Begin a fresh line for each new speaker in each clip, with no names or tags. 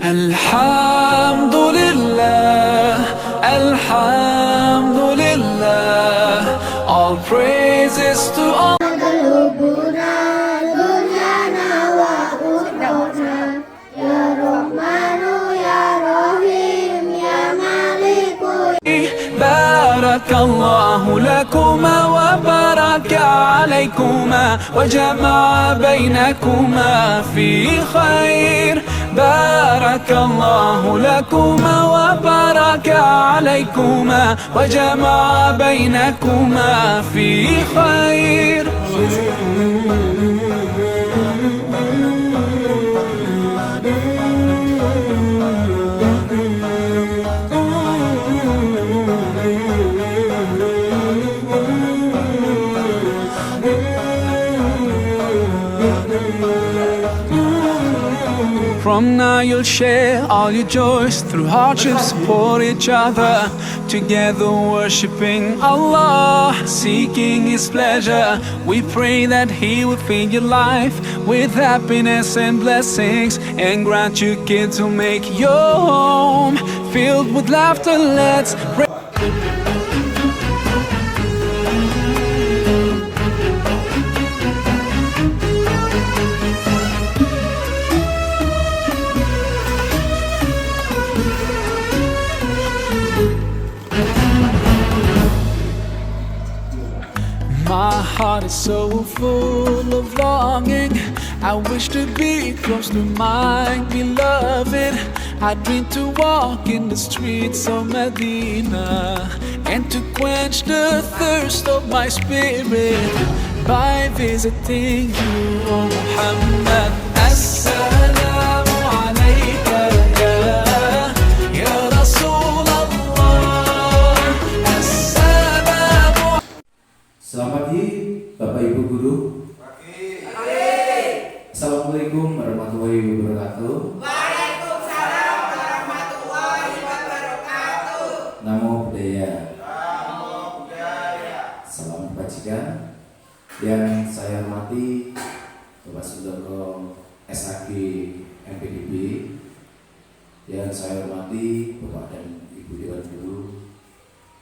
Alhamdulillah, Alhamdulillah, all praises to Allah. بارك الله لكما وبارك عليكما وجمع بينكما في خير. بارك الله لكما وبارك عليكما وجمع بينكما في خير. From now you'll share all your joys, through hardship support each other, together worshipping Allah, seeking His pleasure. We pray that He will fill your life with happiness and blessings, and grant you kids who make your home filled with laughter. Let's pray. My heart is so full of longing. I wish to be close to my beloved. I dream to walk in the streets of Medina and to quench the thirst of my spirit by visiting you, O Muhammad. Assalamu alayka ya Rasulullah. Assalamu.
Selamat pagi Bapak Ibu Guru. Assalamualaikum warahmatullahi wabarakatuh.
Waalaikumsalam warahmatullahi wabarakatuh.
Namo Buddhaya. Salam kebajikan. Yang saya hormati Bapak Sudoko SAG MPDB. Yang saya hormati Bapak dan Ibu Dewan Guru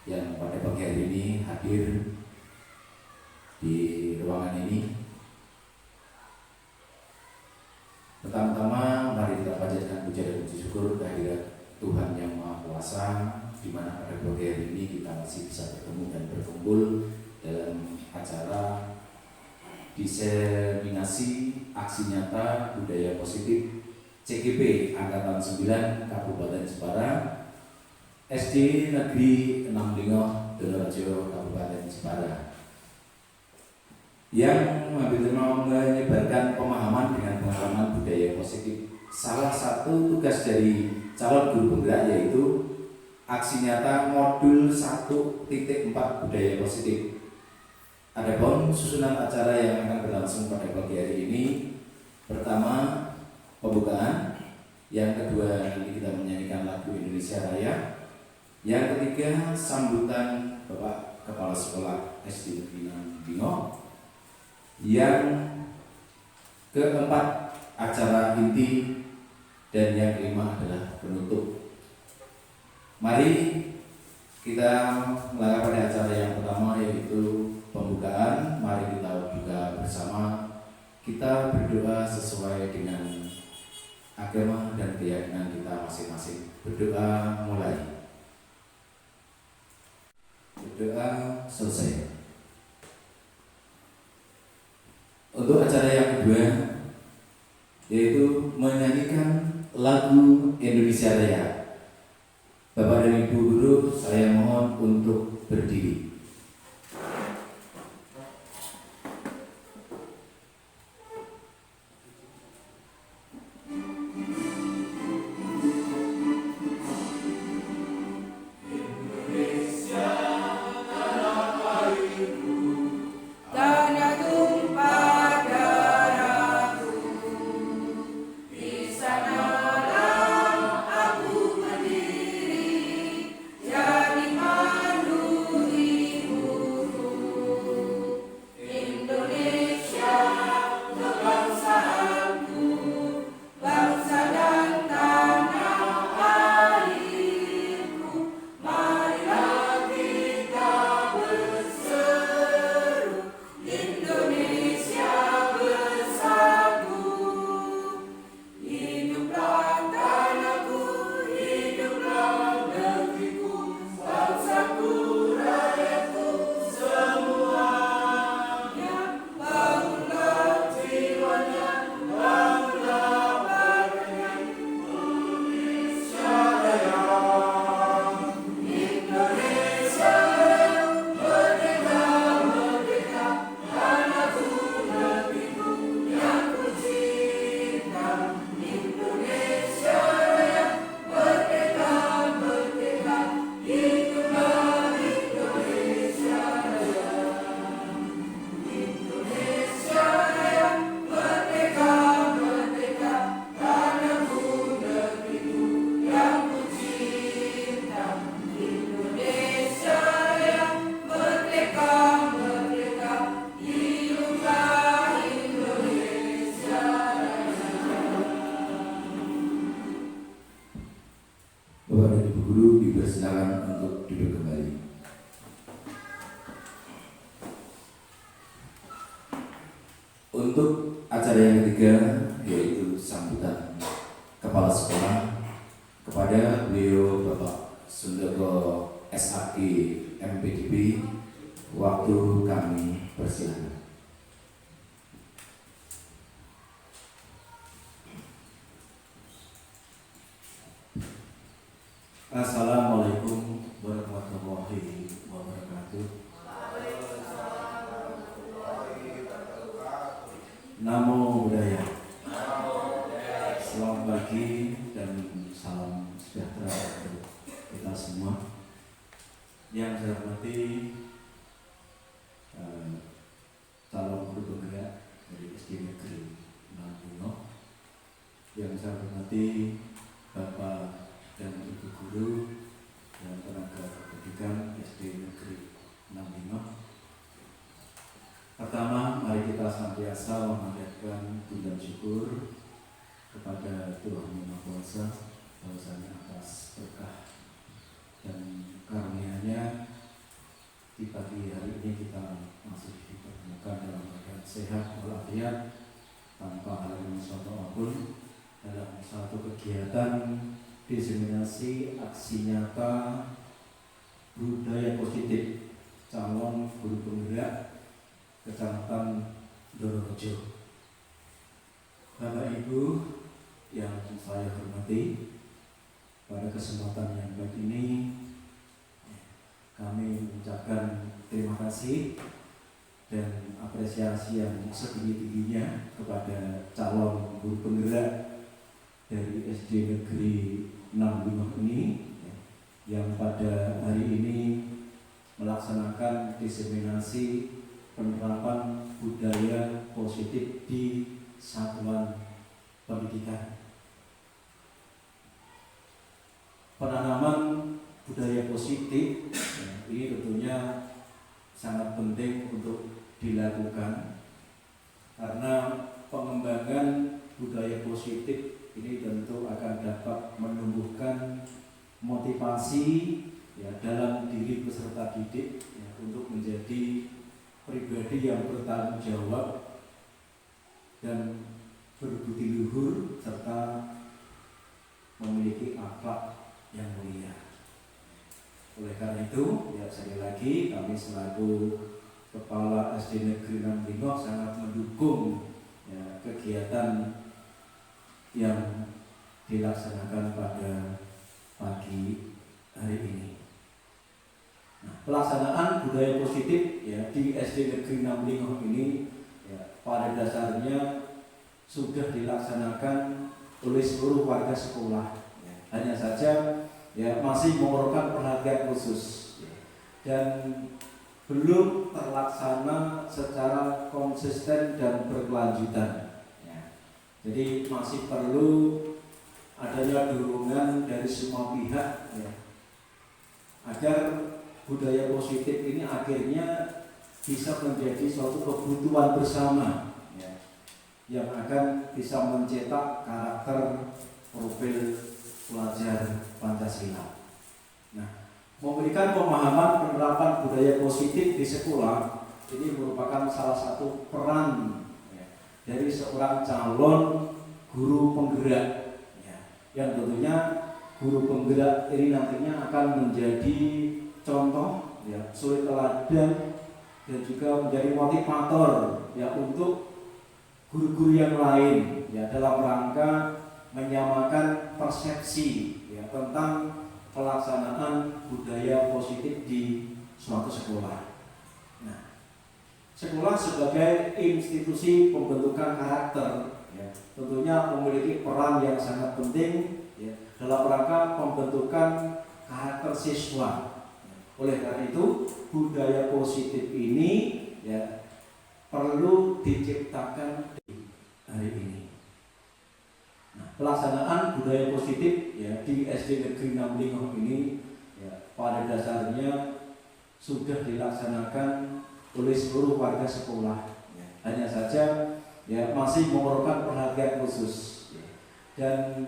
yang pada pagi hari ini hadir di ruangan ini. Pertama-tama mari kita panjatkan puja dan puji syukur kehadirat Tuhan Yang Maha Kuasa, di mana pada pagi hari ini kita masih bisa bertemu dan berkumpul dalam acara diseminasi aksi nyata budaya positif CGP Angkatan 9 Kabupaten Jepara, SD Negeri 6 Lingoh, Donorejo, Kabupaten Jepara, yang mengambil tema menyebarkan pemahaman dengan pengalaman budaya positif. Salah satu tugas dari calon guru penggerak yaitu aksi nyata modul 1.4 budaya positif. Adapun susunan acara yang akan berlangsung pada pagi hari ini, pertama pembukaan, yang kedua nanti kita menyanyikan lagu Indonesia Raya, yang ketiga sambutan Bapak Kepala Sekolah SD Negeri 6 Lingoh, yang keempat acara inti, dan yang kelima adalah penutup. Mari kita melangkah pada acara yang pertama, yaitu pembukaan. Mari kita buka bersama, kita berdoa sesuai dengan agama dan keyakinan kita masing-masing. Berdoa mulai. Berdoa selesai. Untuk acara yang kedua, yaitu menyanyikan lagu Indonesia Raya. Bapak dan Ibu Guru, saya mohon untuk berdiri.
Di
Bapak dan Ibu Guru dipersilakan untuk duduk kembali. Untuk acara yang ketiga yaitu sambutan Kepala Sekolah kepada beliau Bapak Sundoko SAG MPDB, waktu kami persilakan. Assalamualaikum warahmatullahi wabarakatuh. Namo Buddhaya. Selamat pagi dan salam sejahtera untuk kita semua. Yang saya hormati calon guru penggerak dari SD Negeri 6 Bungo. Yang saya hormati Bapak dan Ibu Guru dan tenaga pendidikan SD Negeri 6 Bungo. Pertama, mari kita senantiasa memanjatkan pujian syukur kepada Tuhan Yang Maha Kuasa bahwasanya atas berkah dan karunia-Nya di pagi hari ini kita masih dipertemukan dalam keadaan sehat walafiat tanpa halangan suatu apapun dalam satu kegiatan diseminasi aksi nyata budaya positif calon guru penggerak Kecamatan Dororejo. Bapak Ibu yang saya hormati, pada kesempatan yang baik ini kami mengucapkan terima kasih dan apresiasi yang setinggi-tingginya kepada calon guru penggerak dari SD Negeri 6 Bungo ini yang pada hari ini melaksanakan diseminasi penerapan budaya positif di satuan pendidikan. Penanaman budaya positif ini tentunya sangat penting untuk dilakukan karena pengembangan budaya positif ini tentu akan dapat menumbuhkan motivasi dalam diri peserta didik untuk menjadi pribadi yang bertanggung jawab dan berbudi luhur serta memiliki akhlak yang mulia. Oleh karena itu, sekali lagi kami selaku Kepala SD Negeri 6 Bungo sangat mendukung kegiatan yang dilaksanakan pada pagi hari ini. Pelaksanaan budaya positif di SD Negeri 6 Bungo ini pada dasarnya sudah dilaksanakan oleh seluruh warga sekolah. Hanya saja masih memerlukan perhatian khusus dan belum terlaksana secara konsisten dan berkelanjutan. Jadi masih perlu adanya dorongan dari semua pihak agar budaya positif ini akhirnya bisa menjadi suatu kebutuhan bersama yang akan bisa mencetak karakter profil pelajar Pancasila. Memberikan pemahaman penerapan budaya positif di sekolah ini merupakan salah satu peran dari seorang calon guru penggerak yang tentunya guru penggerak ini nantinya akan menjadi contoh suri teladan dan juga menjadi motivator untuk guru-guru yang lain dalam rangka menyamakan persepsi tentang pelaksanaan budaya positif di suatu sekolah. Sekolah sebagai institusi pembentukan karakter tentunya memiliki peran yang sangat penting dalam rangka pembentukan karakter siswa. Oleh karena itu, budaya positif ini perlu diciptakan hari ini. Pelaksanaan budaya positif di SD Negeri 6 Bungo ini pada dasarnya sudah dilaksanakan oleh seluruh warga sekolah. Hanya saja masih memerlukan perhatian khusus dan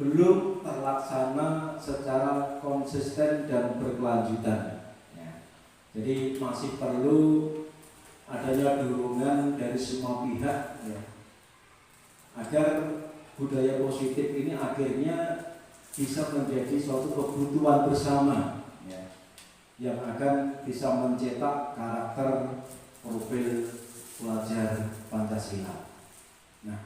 belum terlaksana secara konsisten dan berkelanjutan. Ya. Jadi masih perlu adanya dorongan dari semua pihak ya, agar budaya positif ini akhirnya bisa menjadi suatu kebutuhan bersama ya, yang akan bisa mencetak karakter profil pelajar Pancasila. Nah,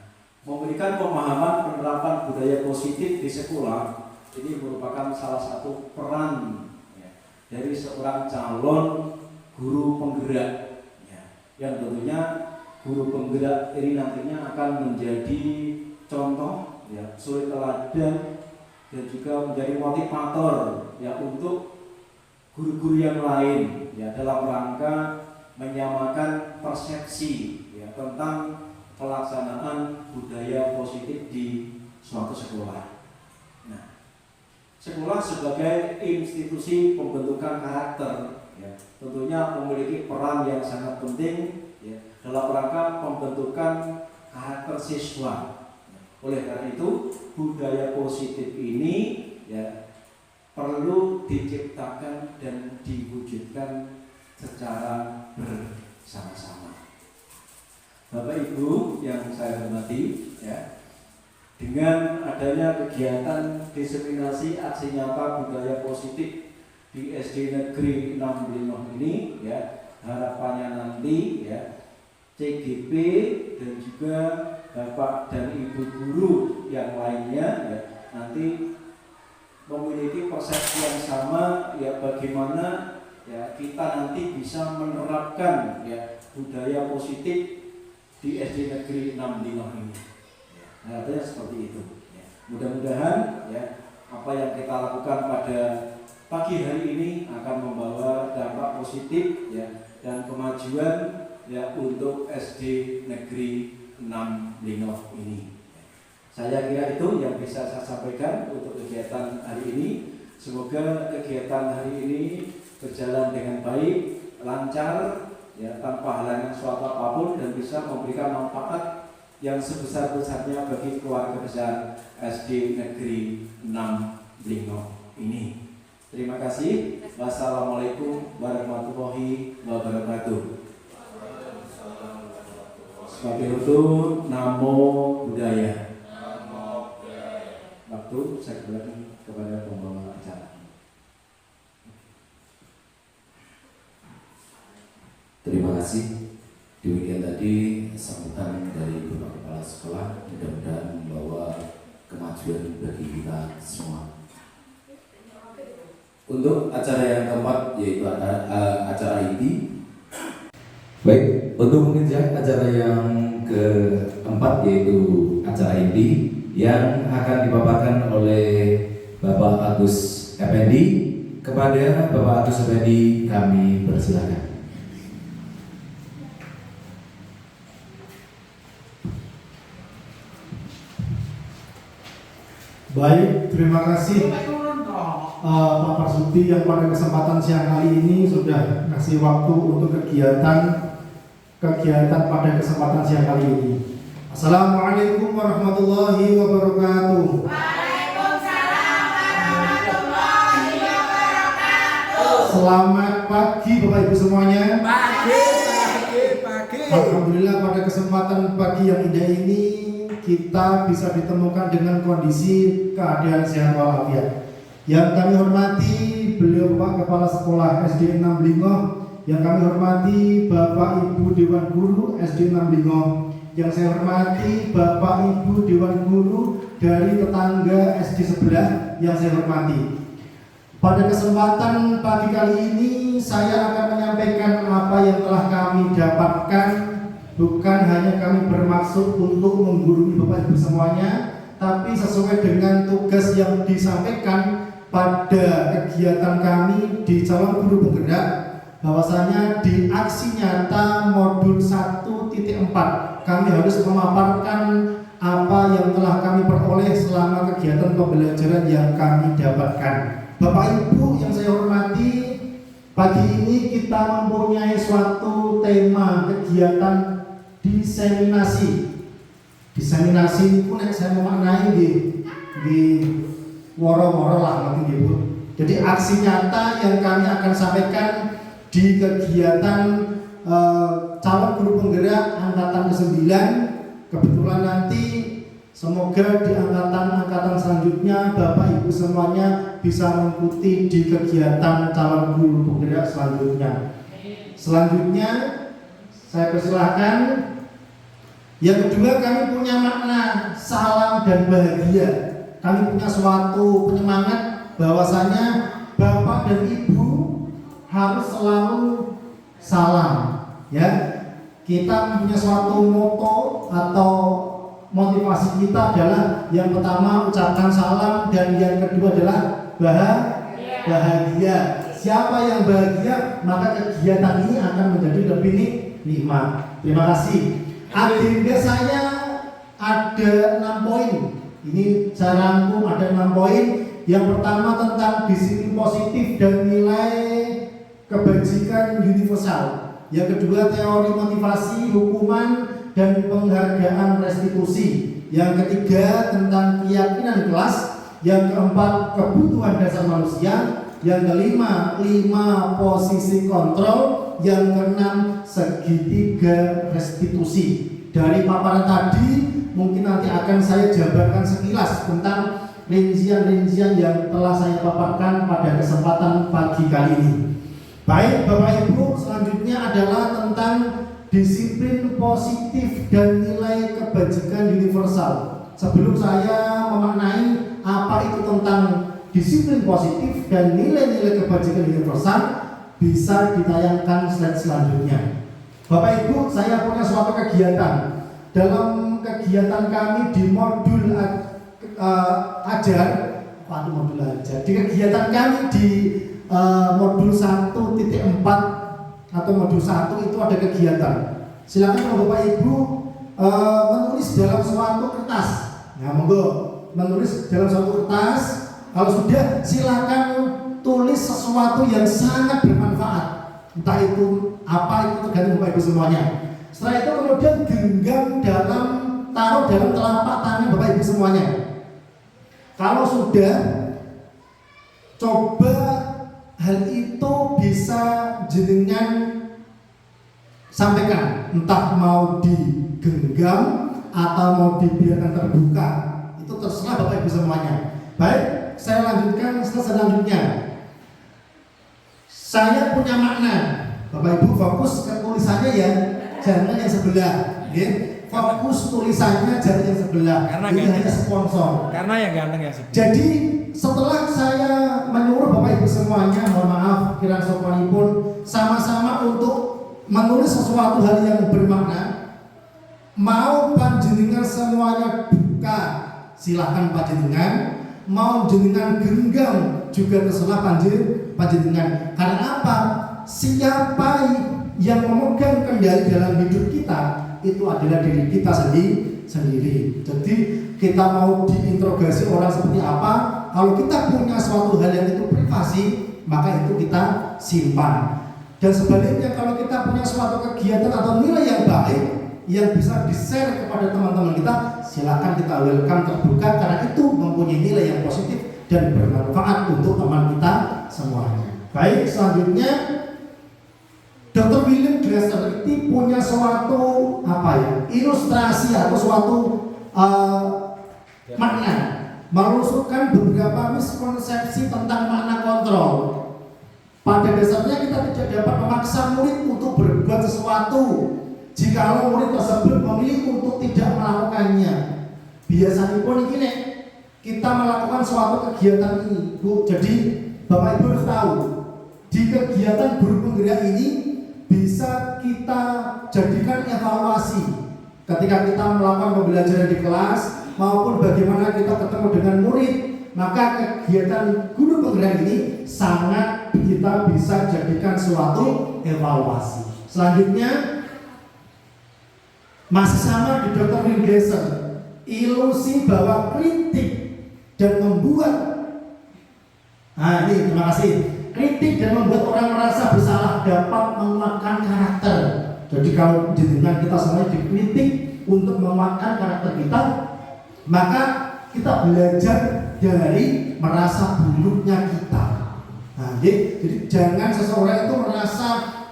memberikan pemahaman penerapan budaya positif di sekolah ini merupakan salah satu peran ya, dari seorang calon guru penggerak ya, yang tentunya guru penggerak ini nantinya akan menjadi contoh ya, suri teladan dan juga menjadi motivator ya untuk guru-guru yang lain ya, dalam rangka menyamakan persepsi ya, tentang pelaksanaan budaya positif di suatu sekolah. Nah, sekolah sebagai institusi pembentukan karakter ya, tentunya memiliki peran yang sangat penting ya, dalam rangka pembentukan karakter siswa. Oleh karena itu, budaya positif ini ya, perlu diciptakan dan diwujudkan secara bersama-sama. Bapak Ibu yang saya hormati ya, dengan adanya kegiatan diseminasi aksi nyata budaya positif di SD Negeri 6 Blingong ini ya, harapannya nanti ya, CGP dan juga Bapak dan Ibu guru yang lainnya ya, nanti memiliki persepsi yang sama ya, bagaimana ya kita nanti bisa menerapkan ya budaya positif di SD Negeri 6 Blingong ini. Harapannya seperti itu. Ya. Mudah-mudahan ya apa yang kita lakukan pada pagi hari ini akan membawa dampak positif ya dan kemajuan ya untuk SD Negeri 6 Blingong ini. Saya kira itu yang bisa saya sampaikan untuk kegiatan hari ini. Semoga kegiatan hari ini berjalan dengan baik, lancar, ya, tanpa halangan suatu apapun dan bisa memberikan manfaat yang sebesar-besarnya bagi keluarga besar SD Negeri 6 Blingong ini. Terima kasih. Wassalamualaikum warahmatullahi wabarakatuh. Sebagai penutup, Namo Buddhaya. Waktu saya kembalikan kepada pembawa acara.
Terima kasih. Demikian tadi sambutan dari Bapak Kepala Sekolah, mudah-mudahan membawa kemajuan bagi kita semua. Untuk acara yang keempat yaitu acara inti. Baik, untuk mengejar acara yang keempat yaitu acara inti yang akan dipaparkan oleh Bapak Agus Effendi. Kepada Bapak Agus Effendi kami persilakan.
Baik, terima kasih Pak Parsuti yang pada kesempatan siang hari ini sudah kasih waktu untuk kegiatan pada kesempatan siang hari ini. Assalamualaikum warahmatullahi wabarakatuh.
Waalaikumsalam warahmatullahi wabarakatuh.
Selamat pagi Bapak Ibu semuanya.
Pagi.
Alhamdulillah pada kesempatan pagi yang indah ini kita bisa ditemukan dengan kondisi keadaan sehat walafiat. Yang kami hormati beliau Pak Kepala Sekolah SD 6 Blingong, yang kami hormati Bapak Ibu Dewan Guru SD 6 Blingong, yang saya hormati Bapak Ibu Dewan Guru dari tetangga SD sebelah yang saya hormati. Pada kesempatan pagi kali ini saya akan menyampaikan apa yang telah kami dapatkan. Bukan hanya kami bermaksud untuk menggurui Bapak Ibu semuanya, tapi sesuai dengan tugas yang disampaikan pada kegiatan kami di calon guru penggerak, bahwasanya di aksi nyata modul 1.4 kami harus memaparkan apa yang telah kami peroleh selama kegiatan pembelajaran yang kami dapatkan. Bapak Ibu yang saya hormati, pagi ini kita mempunyai suatu tema kegiatan diseminasi. Diseminasi itu nek saya memaknai di woro-woro lah nanti Ibu. Jadi aksi nyata yang kami akan sampaikan di kegiatan calon guru penggerak angkatan ke-9. Kebetulan nanti semoga di angkatan selanjutnya Bapak Ibu semuanya bisa mengikuti di kegiatan calon guru penggerak selanjutnya. Selanjutnya saya persilahkan. Yang kedua, kami punya makna salam dan bahagia. Kami punya suatu penyemangat bahwasanya Bapak dan Ibu harus selalu salam, ya. Kita punya suatu moto atau motivasi kita adalah yang pertama ucapkan salam dan yang kedua adalah bahagia. Siapa yang bahagia maka kegiatan ini akan menjadi lebih nikmat. Terima kasih. Agenda saya ada 6 poin. Ini saya rangkum ada 6 poin. Yang pertama tentang disiplin positif dan nilai kebajikan universal. Yang kedua teori motivasi, hukuman dan penghargaan restitusi. Yang ketiga tentang keyakinan kelas. Yang keempat kebutuhan dasar manusia. Yang kelima 5 posisi kontrol. Yang keenam segitiga restitusi. Dari paparan tadi mungkin nanti akan saya jabarkan sekilas tentang rincian-rincian yang telah saya paparkan pada kesempatan pagi kali ini. Baik Bapak Ibu, selanjutnya adalah tentang disiplin positif dan nilai kebajikan universal. Sebelum saya memaknai apa itu tentang disiplin positif dan nilai-nilai kebajikan universal, bisa ditayangkan slide selanjutnya. Bapak Ibu, saya punya suatu kegiatan. Dalam kegiatan kami di modul ajar, di kegiatan kami di modul 1.4 atau modul 1 itu ada kegiatan. Silakan Bapak Ibu menulis dalam suatu kertas. Nah, monggo menulis dalam suatu kertas. Kalau sudah, silakan tulis sesuatu yang sangat bermanfaat. Entah itu apa, itu tergantung Bapak Ibu semuanya. Setelah itu kemudian genggam taruh dalam telapak tangan Bapak Ibu semuanya. Kalau sudah, coba hal itu bisa jenengan sampaikan, entah mau digenggam atau mau dibiarkan terbuka, itu terserah Bapak Ibu semuanya. Baik, saya lanjutkan selanjutnya. Saya punya makna. Bapak Ibu fokus ke tulisannya ya, jangan yang sebelah. Okay? Fokus tulisannya jangan yang sebelah.
Karena
ini hanya sponsor.
Karena yang ganteng yang sebelah.
Jadi setelah saya menyuruh Bapak Ibu semuanya, mohon maaf kirang sopanipun, sama-sama untuk menulis sesuatu hal yang bermakna. Mau panjenengan semuanya buka, silahkan panjenengan. Mau jenengan genggam juga terserah panjenengan. Karena apa? Siapa yang memegang kendali dalam hidup kita itu adalah diri kita sendiri. Jadi kita mau diinterogasi orang seperti apa, kalau kita punya suatu hal yang itu privasi, maka itu kita simpan. Dan sebaliknya kalau kita punya suatu kegiatan atau nilai yang baik yang bisa di-share kepada teman-teman kita, silakan kita welcome terbuka, karena itu mempunyai nilai yang positif dan bermanfaat untuk teman kita semuanya. Baik, selanjutnya Dr. William Glasser itu punya suatu ilustrasi atau suatu makna, merumuskan beberapa miskonsepsi tentang makna kontrol. Pada dasarnya kita tidak dapat memaksa murid untuk berbuat sesuatu jika murid tersebut memilih untuk tidak melakukannya. Biasanya pun ini kita melakukan suatu kegiatan ini, Bu. Jadi Bapak Ibu harus tahu, di kegiatan guru penggerak ini bisa kita jadikan evaluasi ketika kita melakukan pembelajaran di kelas maupun bagaimana kita ketemu dengan murid. Maka kegiatan guru penggerak ini sangat kita bisa jadikan suatu evaluasi. Selanjutnya masih sama di Dr. William Glasser, ilusi bahwa kritik dan membuat ini terima kasih, kritik dan membuat orang merasa bersalah dapat menguatkan karakter. Jadi kalau jenengan kita semuanya dikritik untuk menguatkan karakter kita, maka kita belajar dari merasa buruknya kita. Nah, jadi jangan seseorang itu merasa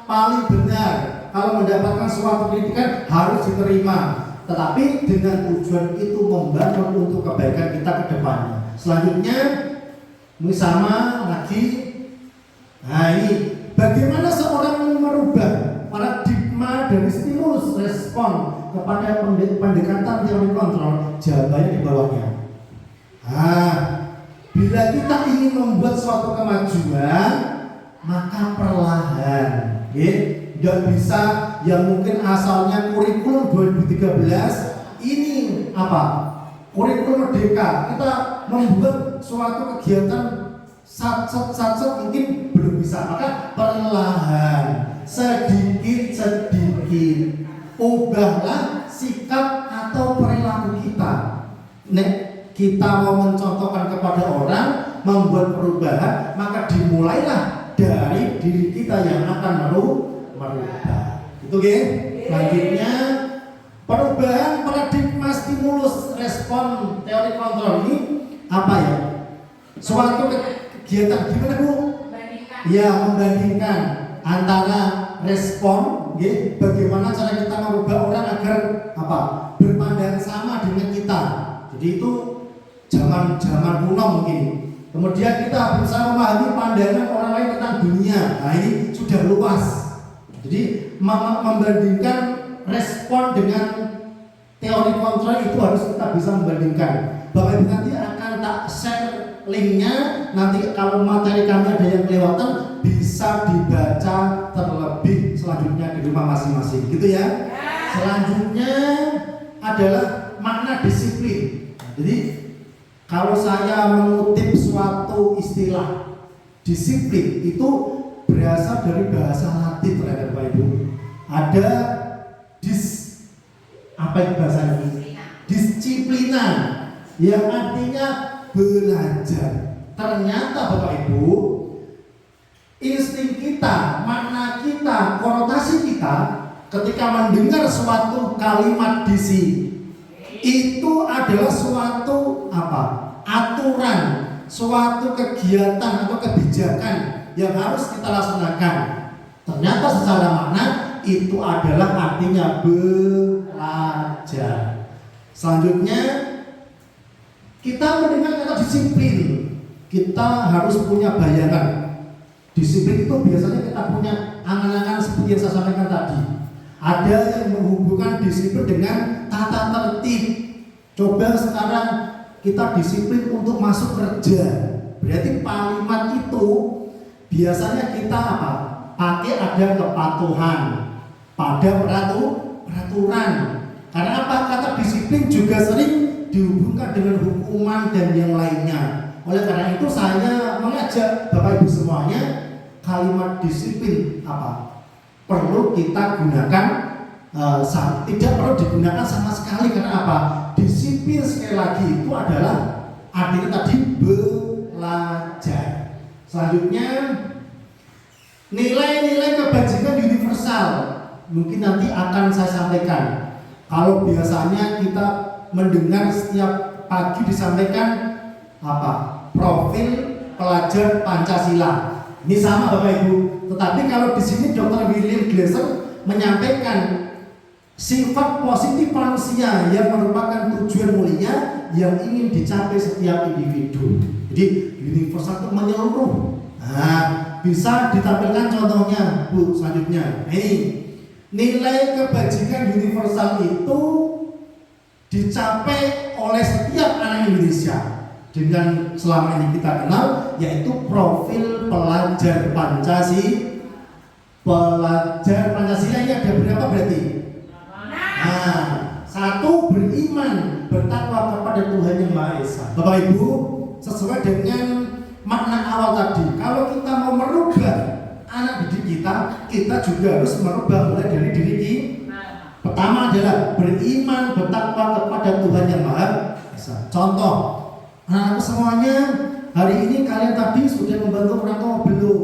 paling benar. Kalau mendapatkan suatu kritikan harus diterima, tetapi dengan tujuan itu membangun untuk kebaikan kita ke depannya. Selanjutnya, ini sama lagi. Nah, ini bagaimana seorang merubah paradigma dari stimulus respon kepada pendekatan teori kontrol? Jawabannya di bawahnya. Nah, bila kita ingin membuat suatu kemajuan, maka perlahan, tidak bisa yang mungkin asalnya kurikulum 2013 ini apa? Kurikulum merdeka. Kita membuat suatu kegiatan sat mungkin belum bisa. Maka perlahan, sedikit ubahlah sikap atau perilaku kita. Kita mau mencontohkan kepada orang, membuat perubahan, maka dimulailah dari diri kita yang akan merubah. Itu Selanjutnya, perubahan paradigma stimulus respon teori kontrol ini apa ya? Suatu kegiatan gimana Bu? Ya, membandingkan antara respon, bagaimana cara kita merubah orang agar apa? Berpandangan sama dengan kita. Jadi itu zaman kuno mungkin. Kemudian kita berusaha memahami pandangan orang lain tentang dunia. Nah, ini sudah luas. Jadi membandingkan respon dengan teori kontrol itu harus kita bisa membandingkan. Bapak Ibu nanti akan tak share linknya. Nanti kalau materi kami ada yang kelewatan bisa dibaca terlebih selanjutnya di rumah masing-masing. Gitu ya. Selanjutnya adalah makna disiplin. Jadi kalau saya mengutip suatu istilah disiplin itu berasal dari bahasa Latin terhadap Bapak Ibu. Ada apa itu bahasa ini? Disiplina yang artinya belajar. Ternyata Bapak Ibu, insting kita, makna kita, konotasi kita ketika mendengar suatu kalimat disi itu adalah suatu apa? Aturan, suatu kegiatan atau kebijakan yang harus kita laksanakan. Ternyata secara makna itu adalah artinya belajar. Selanjutnya kita mendengar kata disiplin, kita harus punya bayangan. Disiplin itu biasanya kita punya angan-angan seperti yang saya sampaikan tadi. Ada yang menghubungkan disiplin dengan tata tertib. Coba sekarang kita disiplin untuk masuk kerja. Berarti kalimat itu biasanya kita apa? Pakai ada kepatuhan pada peraturan. Karena apa? Kata disiplin juga sering dihubungkan dengan hukuman dan yang lainnya. Oleh karena itu saya mengajak Bapak Ibu semuanya, kalimat disiplin apa? Perlu kita gunakan, tidak perlu digunakan sama sekali. Karena apa? Disiplin sekali lagi itu adalah artinya tadi belajar. Selanjutnya nilai-nilai kebajikan universal mungkin nanti akan saya sampaikan. Kalau biasanya kita mendengar setiap pagi disampaikan apa? Profil pelajar Pancasila. Ini sama Bapak Ibu. Tetapi kalau di sini Dr. William Glasser menyampaikan sifat positif manusia yang merupakan tujuan mulia yang ingin dicapai setiap individu. Jadi universal itu menyeluruh. Nah, bisa ditampilkan contohnya Bu selanjutnya. Ini nilai kebajikan universal itu dicapai oleh setiap anak Indonesia dengan selama ini kita kenal, yaitu profil pelajar Pancasila. Pelajar Pancasila ini ada berapa berarti? Nah, satu, beriman, bertakwa kepada Tuhan Yang Maha Esa. Bapak Ibu, sesuai dengan makna awal tadi, kalau kita mau merubah anak didik kita juga harus merubah mulai dari diri kita. Pertama adalah beriman, bertakwa kepada Tuhan Yang Maha Esa. Contoh, anak semuanya hari ini kalian tadi sudah membantu orang tua belum?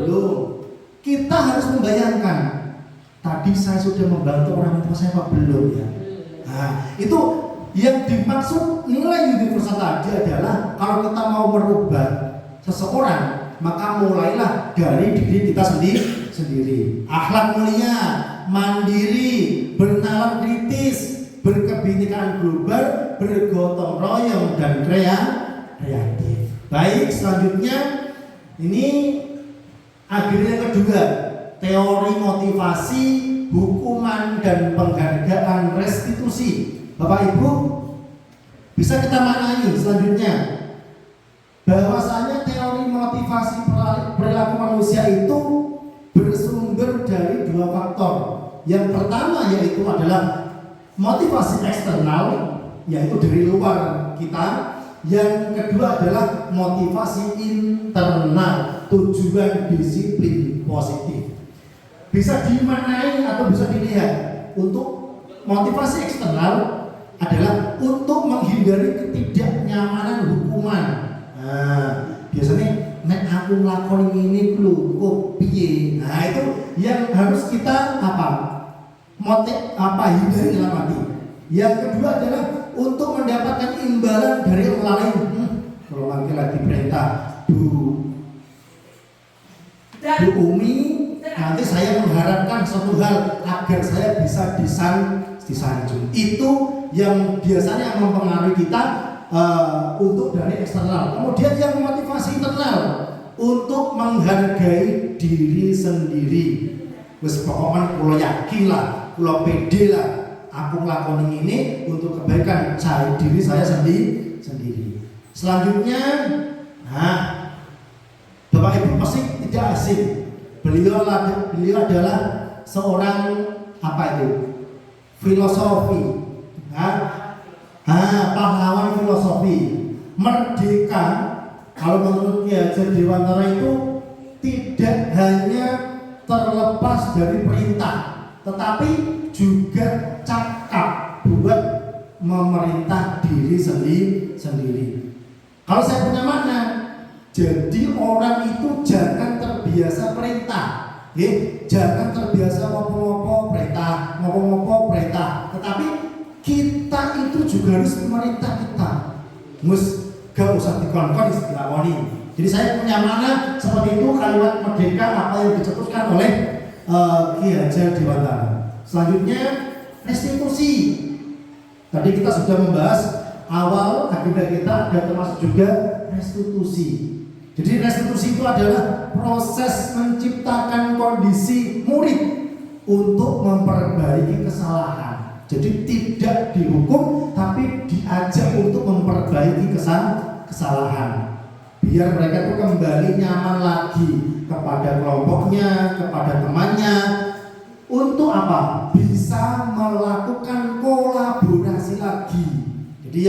Belum. Kita harus membayangkan, tadi saya sudah membantu orang tua saya apa belum ya? Nah, itu Yang dimaksud nilai universal tadi adalah kalau kita mau merubah seseorang, maka mulailah dari diri kita sendiri. Akhlak mulia, mandiri, bernalar kritis, berkebinekaan global, bergotong royong dan kreatif. Baik, selanjutnya ini akhirnya yang kedua, teori motivasi, hukuman dan penghargaan restitusi. Bapak Ibu, bisa kita maknai selanjutnya bahwasanya teori motivasi perilaku manusia itu bersumber dari dua faktor. Yang pertama yaitu adalah motivasi eksternal, yaitu dari luar kita. Yang kedua adalah motivasi internal, tujuan disiplin positif. Bisa dimaknai atau bisa dilihat. Untuk motivasi eksternal adalah untuk menghindari ketidaknyamanan hukuman. Nah, biasanya nek aku nglakoni ini lho kok piye. Nah, itu yang harus kita hindari dalam hati. Yang kedua adalah untuk mendapatkan imbalan dari orang lain. Kalau manggil lagi perintah Bu Umi, nanti saya mengharapkan suatu hal agar saya bisa disanjung. Itu yang biasanya mempengaruhi kita untuk dari eksternal. Kemudian yang motivasi internal untuk menghargai diri sendiri. Wes pokoknya kalau yakin lah, kalau pede lah, aku ngelakoni ini untuk kebaikan diri saya sendiri. Selanjutnya, Bapak Ibu pasti tidak asing. Beliau adalah seorang filosofi. Pahlawan filosofi. Merdeka, kalau menurut Ki Hajar Dewantara itu tidak hanya terlepas dari perintah, tetapi juga cakap buat memerintah diri sendiri. Kalau saya punya makna, jadi orang itu jangan terbiasa perintah, jangan terbiasa ngopo-ngopo perintah, tetapi kita itu juga harus memerintah kita. Gak usah dikon-kon dilakoni. Jadi saya punya makna seperti itu kalimat merdeka apa yang dicetuskan oleh Ki Hajar Dewantara. Selanjutnya restitusi. Tadi kita sudah membahas awal agenda kita dan termasuk juga restitusi. Jadi restitusi itu adalah proses menciptakan kondisi murid untuk memperbaiki kesalahan. Jadi tidak dihukum tapi diajak untuk memperbaiki kesalahan. Biar mereka itu kembali nyaman lagi kepada kelompoknya, kepada temannya. Untuk apa? Bisa melakukan kolaborasi lagi. Jadi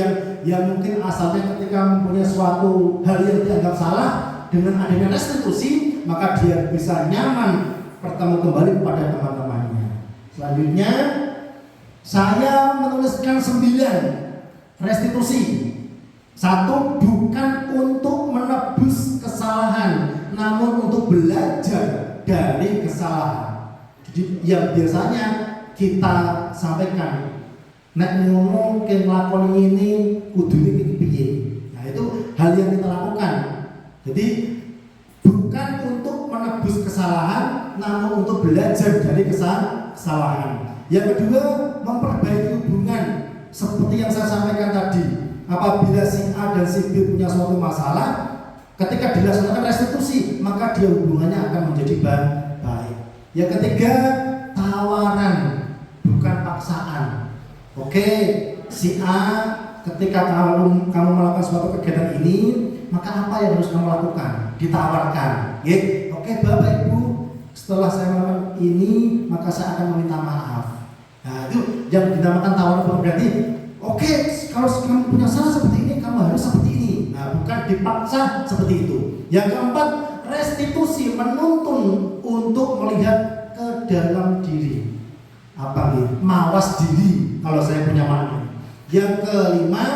yang mungkin asalnya ketika mempunyai suatu hal yang dianggap salah, dengan adanya restitusi, maka dia bisa nyaman bertemu kembali kepada teman-temannya. Selanjutnya, saya menuliskan 9 restitusi. 1, bukan untuk menebus kesalahan, namun untuk belajar dari kesalahan. Jadi yang biasanya kita sampaikan, nek ngomong ke nglakoni ini kudune iki piye. Nah, itu hal yang kita lakukan. Jadi bukan untuk menebus kesalahan, namun untuk belajar dari kesalahan. Yang kedua, memperbaiki hubungan seperti yang saya sampaikan tadi. Apabila si A dan si B punya suatu masalah, ketika dilaksanakan restitusi, maka dia hubungannya akan menjadi baik. Yang ketiga, tawaran, bukan paksaan. Oke, si A, ketika kamu melakukan suatu kegiatan ini, maka apa yang harus kamu lakukan? Ditawarkan. Oke, Bapak Ibu, setelah saya melakukan ini, maka saya akan meminta maaf. Nah, itu yang dinamakan tawaran. Berarti oke, kalau kamu punya salah seperti ini, kamu harus seperti ini. Nah, bukan dipaksa seperti itu. Yang keempat, restitusi, menuntun untuk melihat ke dalam diri. Mawas diri kalau saya punya makna. Yang kelima,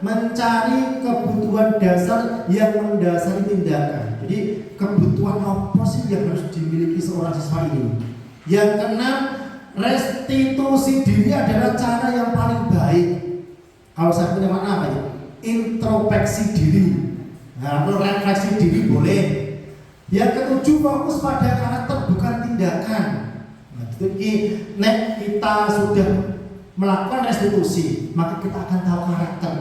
mencari kebutuhan dasar yang mendasari tindakan. Jadi kebutuhan apa sih yang harus dimiliki seorang siswa ini? Yang keenam, restitusi diri adalah cara yang paling baik Kalau saya punya makna apa ya? Introspeksi diri. Nah, kalau refleksi diri boleh. Yang ketujuh, fokus pada karakter bukan tindakan. Nah, nek kita sudah melakukan restitusi, maka kita akan tahu karakter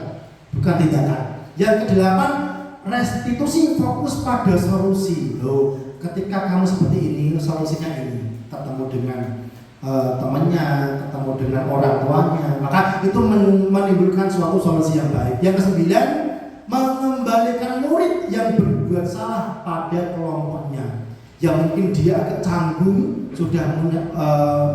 bukan tindakan. Yang kedelapan, restitusi fokus pada solusi. Loh, ketika kamu seperti ini, solusinya ini, ketemu dengan temannya, ketemu dengan orang tuanya, maka itu menimbulkan suatu solusi yang baik. Yang kesembilan, mengembalikan murid yang berbuat salah pada kelompoknya. Yang mungkin dia agak canggung, sudah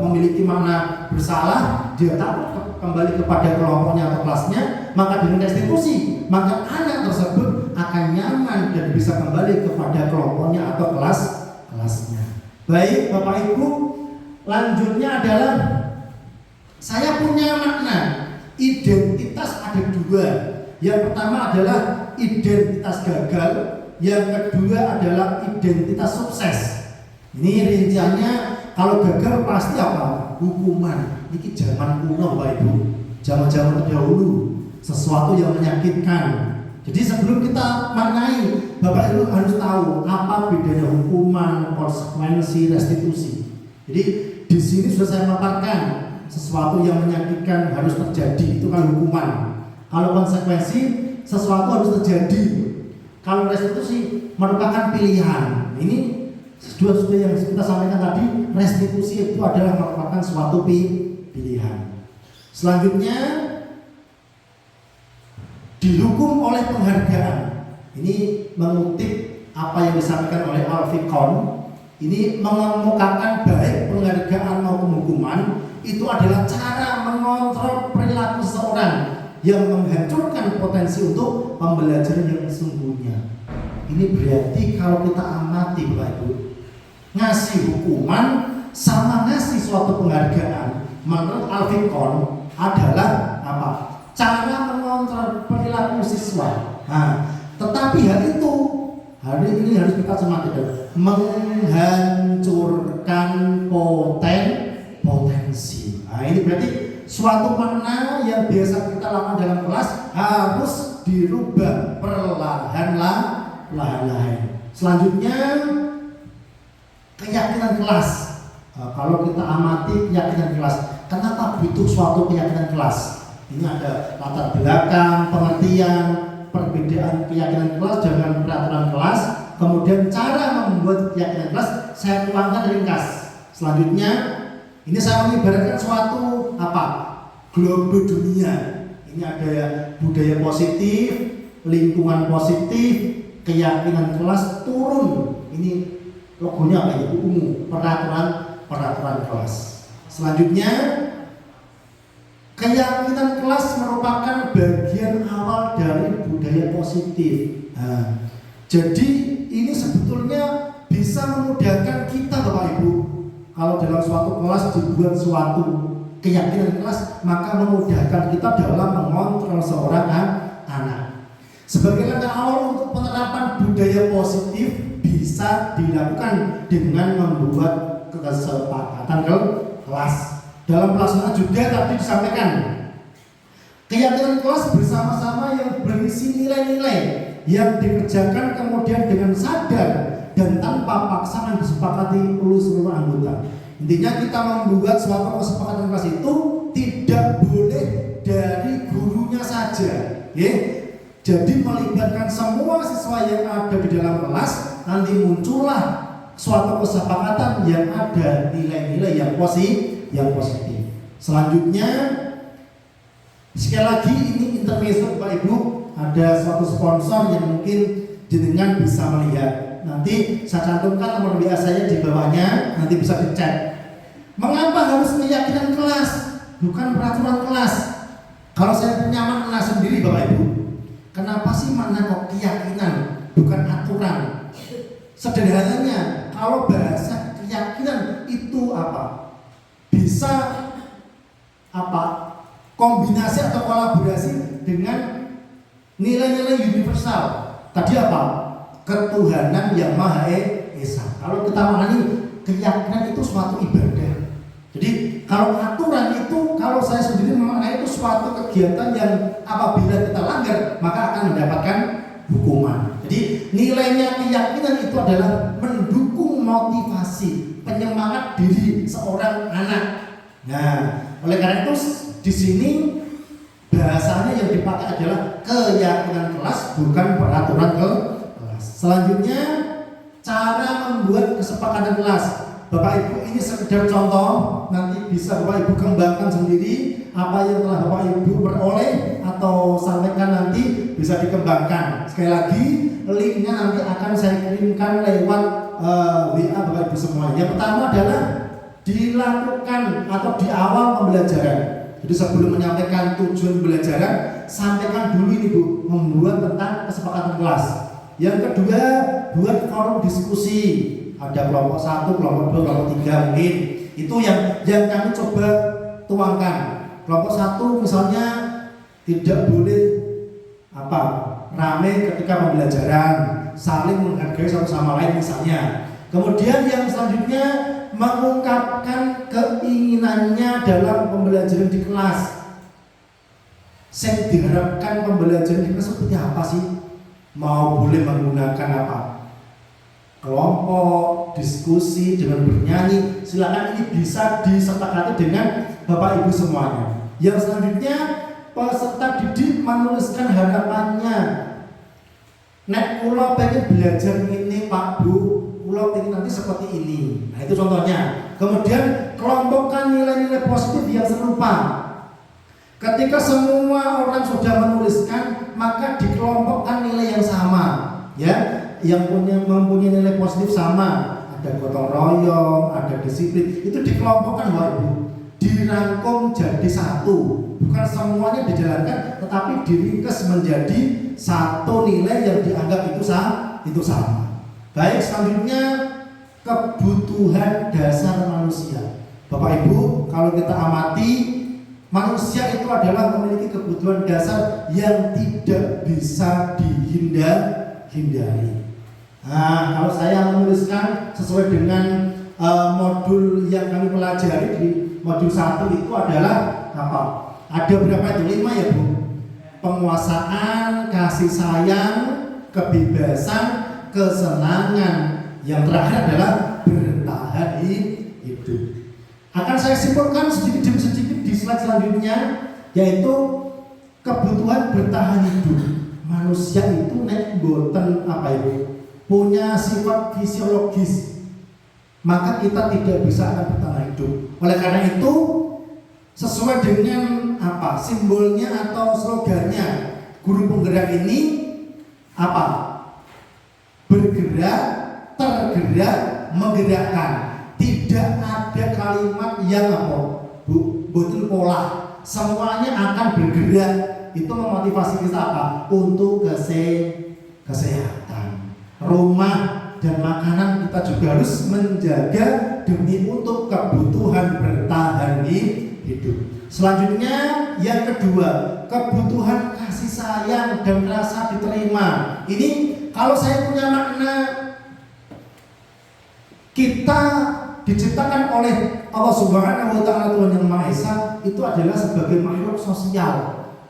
memiliki makna bersalah, dia takut kembali kepada kelompoknya atau kelasnya, maka dengan restitusi, maka anak tersebut akan nyaman dan bisa kembali kepada kelompoknya atau kelasnya. Baik Bapak Ibu, lanjutnya adalah saya punya makna identitas ada dua. Yang pertama adalah identitas gagal, yang kedua adalah identitas sukses. Ini rinciannya, kalau gagal pasti apa? Hukuman. Ini zaman kuno Bapak Ibu, zaman-zaman terdahulu, sesuatu yang menyakitkan. Jadi sebelum kita maknai, Bapak Ibu harus tahu apa bedanya hukuman, konsekuensi, restitusi. Jadi di sini sudah saya paparkan sesuatu yang menyakitkan harus terjadi, itu kan hukuman. Kalau konsekuensi, sesuatu harus terjadi. Kalau restitusi merupakan pilihan. Ini sudah yang kita sampaikan tadi, restitusi itu adalah merupakan suatu pilihan. Selanjutnya, dihukum oleh penghargaan. Ini mengutip apa yang disampaikan oleh Al-Fiqhon. Ini mengemukakan baik penghargaan maupun hukuman itu adalah cara mengontrol perilaku seseorang yang menghancurkan potensi untuk pembelajaran yang sesungguhnya. Ini berarti kalau kita amati Bapak Ibu, ngasih hukuman sama ngasih suatu penghargaan menurut Al-Fiqhon adalah apa? Cara mengontrol perilaku siswa. Nah, tetapi hari ini harus kita cermati, menghancurkan potensi. Nah, ini berarti suatu makna yang biasa kita lakukan dalam kelas harus dirubah perlahan-lahan. Selanjutnya, keyakinan kelas. Kalau kita amati keyakinan kelas, kenapa butuh suatu keyakinan kelas? Ini ada latar belakang, pengertian, perbedaan keyakinan kelas dengan peraturan kelas, kemudian cara membuat keyakinan kelas. Saya tuangkan ringkas. Selanjutnya, ini saya mengibaratkan suatu globe dunia. Ini ada budaya positif, lingkungan positif, keyakinan kelas turun. Ini logonya apa ya? Ungu, peraturan kelas. Selanjutnya, keyakinan kelas merupakan bagian awal dari budaya positif. Nah, jadi ini sebetulnya bisa memudahkan kita Bapak Ibu. Kalau dalam suatu kelas dibuat suatu keyakinan kelas, maka memudahkan kita dalam mengontrol seorang anak. Sebagai langkah awal untuk penerapan budaya positif bisa dilakukan dengan membuat kesepakatan kelas. Dalam pelaksanaan juga tadi disampaikan keyakinan kelas bersama-sama yang berisi nilai-nilai yang dikerjakan kemudian dengan sadar dan tanpa paksaan disepakati oleh seluruh anggota. Intinya kita membuat suatu kesepakatan kelas itu tidak boleh dari gurunya saja, ya. Jadi melibatkan semua siswa yang ada di dalam kelas, nanti muncullah suatu kesepakatan yang ada nilai-nilai yang positif. Selanjutnya, sekali lagi ini intermezzo Bapak Ibu, ada suatu sponsor yang mungkin jenengan bisa melihat. Nanti saya cantumkan nomor WA saya di bawahnya, nanti bisa dicek. Mengapa harus keyakinan kelas, bukan peraturan kelas? Kalau saya punya makna sendiri Bapak Ibu, kenapa sih makna kok keyakinan, bukan aturan? Sederhananya, kalau bahasa keyakinan itu apa? Bisa kombinasi atau kolaborasi dengan nilai-nilai universal. Tadi apa? Ketuhanan yang Maha Esa. Kalau kita maknai keyakinan itu suatu ibadah. Jadi kalau aturan itu, kalau saya sendiri memaknai itu suatu kegiatan yang apabila kita langgar maka akan mendapatkan hukuman. Jadi nilainya keyakinan itu adalah mendukung motivasi, penyemangat diri seorang anak. Nah, oleh karena itu di sini bahasanya yang dipakai adalah keyakinan kelas, bukan peraturan kelas. Selanjutnya cara membuat kesepakatan kelas. Bapak Ibu, ini sekedar contoh, nanti bisa Bapak Ibu kembangkan sendiri apa yang telah Bapak Ibu peroleh atau sampaikan nanti bisa dikembangkan. Sekali lagi, linknya nanti akan saya kirimkan lewat WA Bapak Ibu semua. Yang pertama adalah dilakukan atau di awal pembelajaran. Jadi sebelum menyampaikan tujuan pembelajaran, sampaikan dulu ini Bu, membuat tentang kesepakatan kelas. Yang kedua, buat forum diskusi. Ada kelompok 1, kelompok 2, kelompok 3 mungkin. Itu yang kami coba tuangkan. Kelompok 1 misalnya tidak boleh rame ketika pembelajaran, saling menghargai satu sama lain misalnya. Kemudian yang selanjutnya mengungkapkan keinginannya dalam pembelajaran di kelas. Yang diharapkan pembelajaran di kelas seperti apa sih? Mau boleh menggunakan apa? Kelompok, diskusi dengan bernyanyi, silakan, ini bisa disepakati dengan Bapak Ibu semuanya. Yang selanjutnya peserta didik menuliskan harapannya. Nek kula pengen belajar ini Pak Bu, kula pengen nanti seperti ini. Nah itu contohnya. Kemudian kelompokkan nilai-nilai positif yang serupa. Ketika semua orang sudah menuliskan, maka dikelompokkan nilai yang sama, ya. Yang mempunyai nilai positif sama, ada gotong royong, ada disiplin, itu dikelompokkan Bapak Ibu, dirangkum jadi satu, bukan semuanya dijalankan, tetapi diringkas menjadi satu nilai yang dianggap itu sama. Baik, selanjutnya kebutuhan dasar manusia. Bapak Ibu, kalau kita amati, manusia itu adalah memiliki kebutuhan dasar yang tidak bisa dihindari. Nah, kalau saya menuliskan sesuai dengan modul yang kami pelajari di modul 1 itu adalah apa? Ada berapa itu? 5 ya Bu? Penguasaan, kasih sayang, kebebasan, kesenangan. Yang terakhir adalah bertahan hidup. Akan saya simpulkan sedikit demi sedikit di slide selanjutnya, yaitu kebutuhan bertahan hidup. Manusia itu nek boten punya sifat fisiologis, maka kita tidak bisa akan bertahan hidup. Oleh karena itu, sesuai dengan simbolnya atau slogannya guru penggerak ini bergerak, tergerak, menggerakkan. Tidak ada kalimat yang betul pola. Semuanya akan bergerak. Itu memotivasi kita untuk kesehatan. Rumah dan makanan kita juga harus menjaga demi untuk kebutuhan bertahan hidup. Selanjutnya yang kedua, kebutuhan kasih sayang dan rasa diterima. Ini kalau saya punya makna, kita diciptakan oleh Allah Subhanahu wa Ta'ala, Tuhan Yang Maha Esa, itu adalah sebagai makhluk sosial,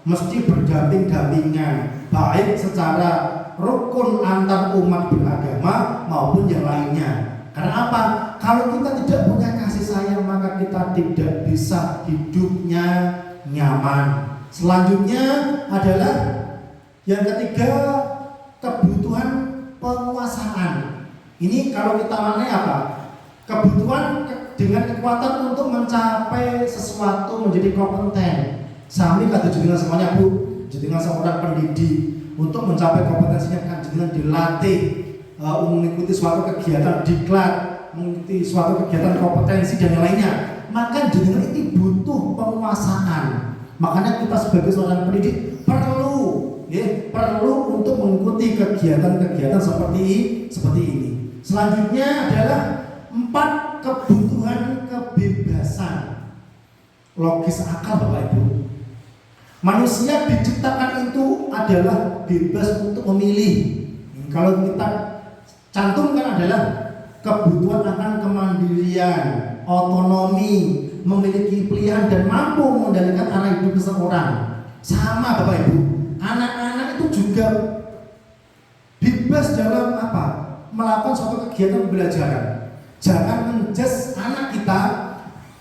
mesti berdamping-dampingan, baik secara rukun antar umat beragama maupun yang lainnya. Karena apa? Kalau kita tidak punya kasih sayang, maka kita tidak bisa hidupnya nyaman. Selanjutnya adalah yang ketiga, kebutuhan penguasaan. Ini kalau kita maknai kebutuhan dengan kekuatan untuk mencapai sesuatu, menjadi kompeten. Sami kata jenengan semuanya Bu, jenengan seorang pendidik. Untuk mencapai kompetensinya kan jenengan dilatih, mengikuti suatu kegiatan diklat, mengikuti suatu kegiatan kompetensi dan yang lainnya. Maka jenengan ini butuh penguasaan. Makanya kita sebagai seorang pendidik perlu untuk mengikuti kegiatan-kegiatan seperti ini. Selanjutnya adalah 4 kebutuhan kebebasan. Logis akal Bapak Ibu. Manusia diciptakan itu adalah bebas untuk memilih. Kalau kita cantumkan adalah kebutuhan akan kemandirian, otonomi, memiliki pilihan dan mampu mengendalikan arah hidup seseorang. Sama Bapak Ibu, anak-anak itu juga bebas dalam apa? Melakukan suatu kegiatan pembelajaran. Jangan menjudge anak kita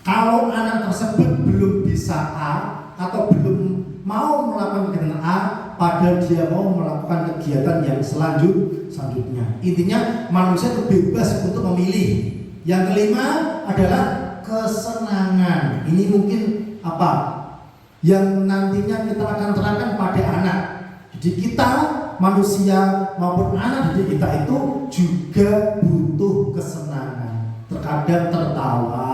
kalau anak tersebut belum bisa A atau belum mau melakukan kegiatan A, padahal dia mau melakukan kegiatan yang selanjutnya. Intinya manusia itu bebas untuk memilih. Yang kelima adalah kesenangan. Ini mungkin apa yang nantinya kita akan terangkan pada anak. Jadi kita manusia maupun anak didik kita itu juga butuh kesenangan. Terkadang tertawa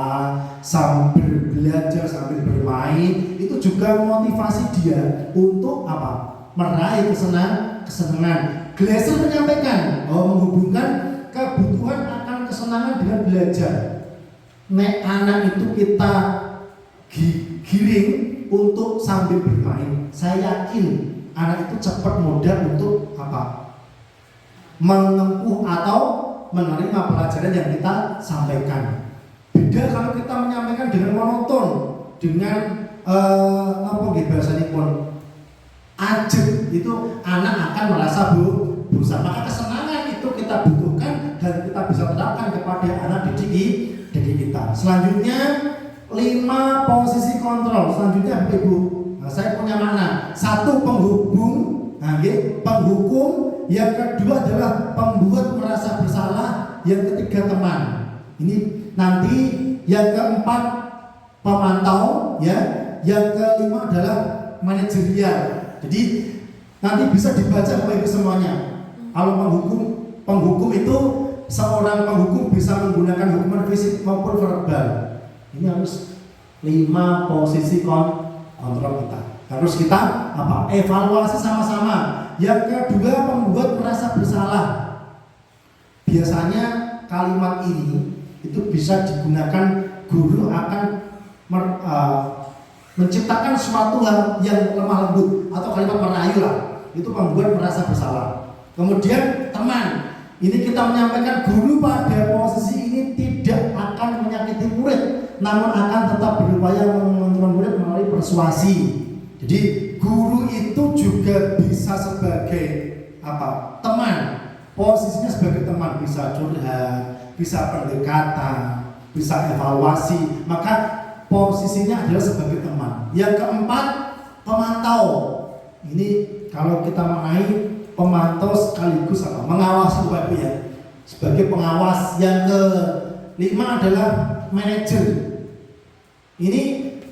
sambil belajar, sambil bermain, itu juga motivasi dia untuk apa? Meraih kesenangan. Glasser menyampaikan bahwa menghubungkan kebutuhan akan kesenangan dengan belajar. Nek anak itu kita giring untuk sambil bermain, saya yakin anak itu cepat mudah untuk apa? Menempuh atau menerima pelajaran yang kita sampaikan. Beda kalau kita menyampaikan dengan monoton, dengan apa bahasanya pun ajeg, itu anak akan merasa bosan. Maka kesenangan itu kita butuhkan dan kita bisa terapkan kepada anak didik kita. Selanjutnya 5 posisi kontrol. Selanjutnya Ibu, saya punya makna. 1 penghubung, penghukum. Yang kedua adalah pembuat merasa bersalah. Yang ketiga teman. Ini nanti yang keempat pemantau, ya. Yang kelima adalah manajerial. Jadi nanti bisa dibaca Bapak Ibu semuanya. Kalau penghukum itu seorang penghukum bisa menggunakan hukuman fisik maupun verbal. Ini harus 5 posisi kontrol kita. Harus kita apa? Evaluasi sama-sama. Yang kedua, membuat merasa bersalah. Biasanya kalimat ini itu bisa digunakan guru akan menciptakan suatu hal yang lemah lembut atau kalimat merayu lah. Itu membuat merasa bersalah. Kemudian teman, ini kita menyampaikan guru pada posisi ini tidak akan menyakiti murid, namun akan tetap berupaya mengontrol murid melalui persuasi. Jadi guru itu juga bisa sebagai apa? Teman. Posisinya sebagai teman, bisa curhat, bisa pendekatan, bisa evaluasi. Maka posisinya adalah sebagai teman. Yang keempat, pemantau. Ini kalau kita maknai pemantau sekaligus apa? Mengawasi Bapak Ibu ya. Sebagai pengawas. Yang kelima adalah manajer. Ini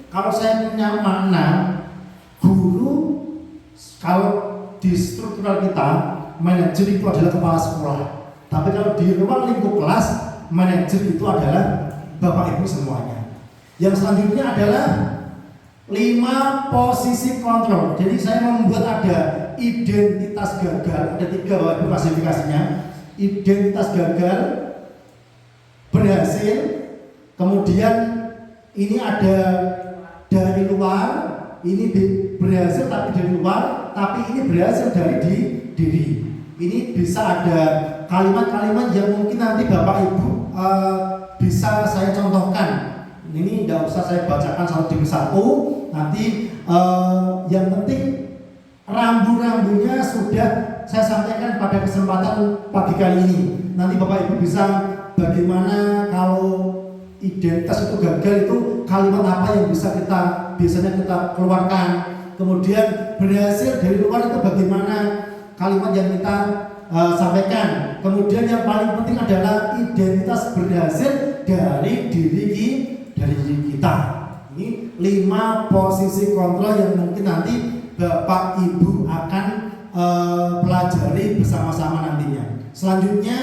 kalau saya punya makna, guru kalau di struktural kita, manajer itu adalah kepala sekolah. Tapi kalau di ruang lingkup kelas, manajer itu adalah Bapak Ibu semuanya. Yang selanjutnya adalah 5 posisi kontrol. Jadi saya membuat ada identitas gagal, ada 3 Bapak Ibu klasifikasinya. Identitas gagal, berhasil, kemudian ini ada dari luar, ini berhasil tapi dari luar, tapi ini berhasil dari diri. Ini bisa ada kalimat-kalimat yang mungkin nanti Bapak Ibu bisa saya contohkan. Ini tidak usah saya bacakan satu demi satu. Nanti yang penting rambu-rambunya sudah saya sampaikan pada kesempatan pagi kali ini. Nanti Bapak Ibu bisa bagaimana kalau identitas itu gagal, itu kalimat apa yang bisa biasanya kita keluarkan. Kemudian berhasil dari luar itu bagaimana kalimat yang kita sampaikan. Kemudian yang paling penting adalah identitas berhasil dari diri kita. Ini 5 posisi kontrol yang mungkin nanti Bapak Ibu akan pelajari bersama-sama nantinya. Selanjutnya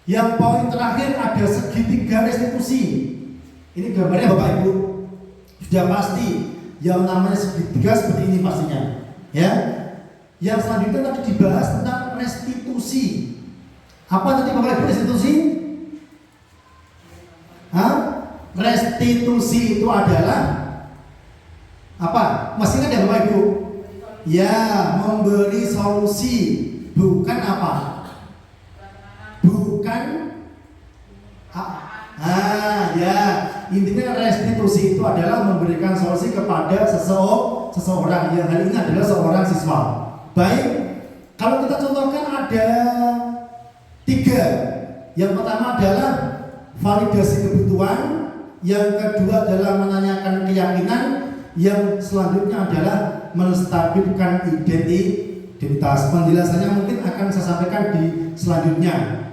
yang poin terakhir ada segitiga restitusi. Ini gambarnya Bapak Ibu sudah pasti yang namanya segitiga seperti ini pastinya, ya. Yang selanjutnya tadi dibahas tentang restitusi. Apa tadi Bapak Ibu restitusi? Restitusi itu adalah apa? Masih ingat ya Bapak Ibu? Ya, memberi solusi, bukan apa? Bukan ya, intinya restitusi institusi itu adalah memberikan solusi kepada seseorang yang hal ini adalah seorang siswa. Baik, kalau kita contohkan ada 3. Yang pertama adalah validasi kebutuhan, yang kedua adalah menanyakan keyakinan, yang selanjutnya adalah menstabilkan identitas. Penjelasannya mungkin akan saya sampaikan di selanjutnya.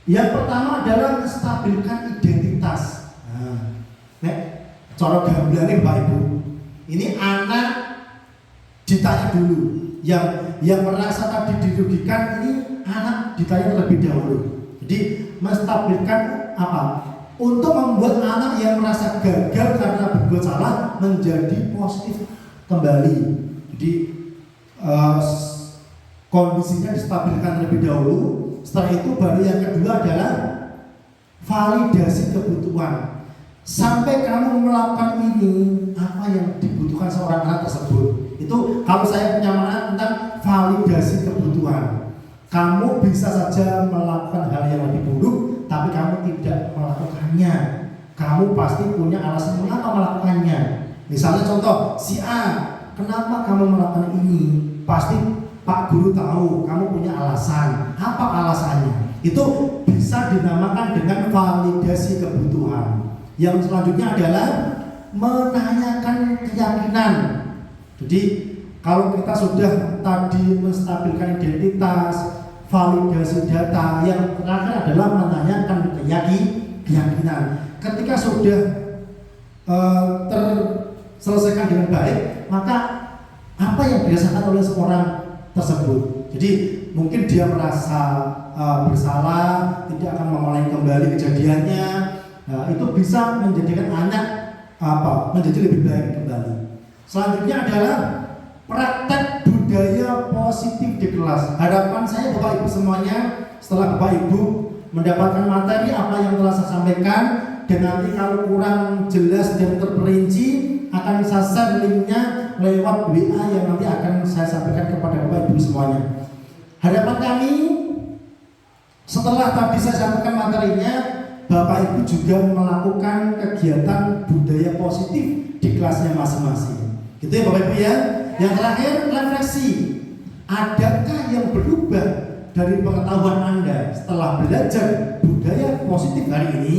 Yang pertama adalah menstabilkan identitas. Cara gamblangnya Bapak Ibu, ini anak ditanya dulu. Yang merasa tadi dirugikan, ini anak ditanya terlebih dahulu. Jadi menstabilkan apa? Untuk membuat anak yang merasa gagal karena berbuat salah menjadi positif kembali. Jadi kondisinya distabilkan terlebih dahulu. Setelah itu baru yang kedua adalah validasi kebutuhan. Sampai kamu melakukan ini, apa yang dibutuhkan seorang anak tersebut. Itu kalau saya punya makna tentang validasi kebutuhan. Kamu bisa saja melakukan hal yang lebih buruk, tapi kamu tidak melakukannya. Kamu pasti punya alasan mengapa melakukannya. Misalnya contoh, si A, kenapa kamu melakukan ini? Pasti Pak Guru tahu kamu punya alasan. Apa alasannya? Itu bisa dinamakan dengan validasi kebutuhan. Yang selanjutnya adalah menanyakan keyakinan. Jadi kalau kita sudah tadi menstabilkan identitas, validasi data, yang terakhir adalah menanyakan keyakinan. Ketika sudah terselesaikan dengan baik, maka apa yang dirasakan oleh seorang tersebut. Jadi mungkin dia merasa bersalah, tidak akan mengulangi kembali kejadiannya. Itu bisa menjadikan anak menjadi lebih baik kembali. Selanjutnya adalah praktek budaya positif di kelas. Harapan saya Bapak Ibu semuanya, setelah Bapak Ibu mendapatkan materi apa yang telah saya sampaikan, dan nanti kalau kurang jelas dan terperinci akan saya share linknya lewat WA yang nanti akan saya sampaikan kepada Bapak Ibu semuanya. Harapan kami setelah tadi saya sampaikan materinya, Bapak Ibu juga melakukan kegiatan budaya positif di kelasnya masing-masing. Gitu ya Bapak Ibu ya. Yang terakhir, refleksi. Adakah yang berubah dari pengetahuan Anda setelah belajar budaya positif hari ini?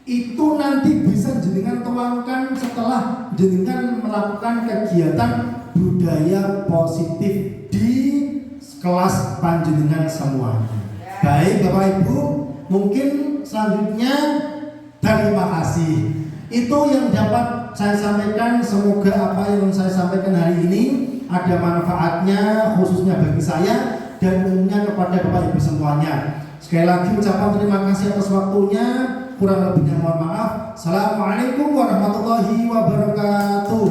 Itu nanti bisa jenengan tuangkan setelah jenengan melakukan kegiatan budaya positif di kelas panjenengan semuanya. Baik Bapak Ibu, mungkin selanjutnya terima kasih. Itu yang dapat saya sampaikan. Semoga apa yang saya sampaikan hari ini ada manfaatnya, khususnya bagi saya dan umumnya kepada Bapak Ibu semuanya. Sekali lagi ucapan terima kasih atas waktunya. Kurang lebihnya mohon maaf. Assalamualaikum warahmatullahi wabarakatuh.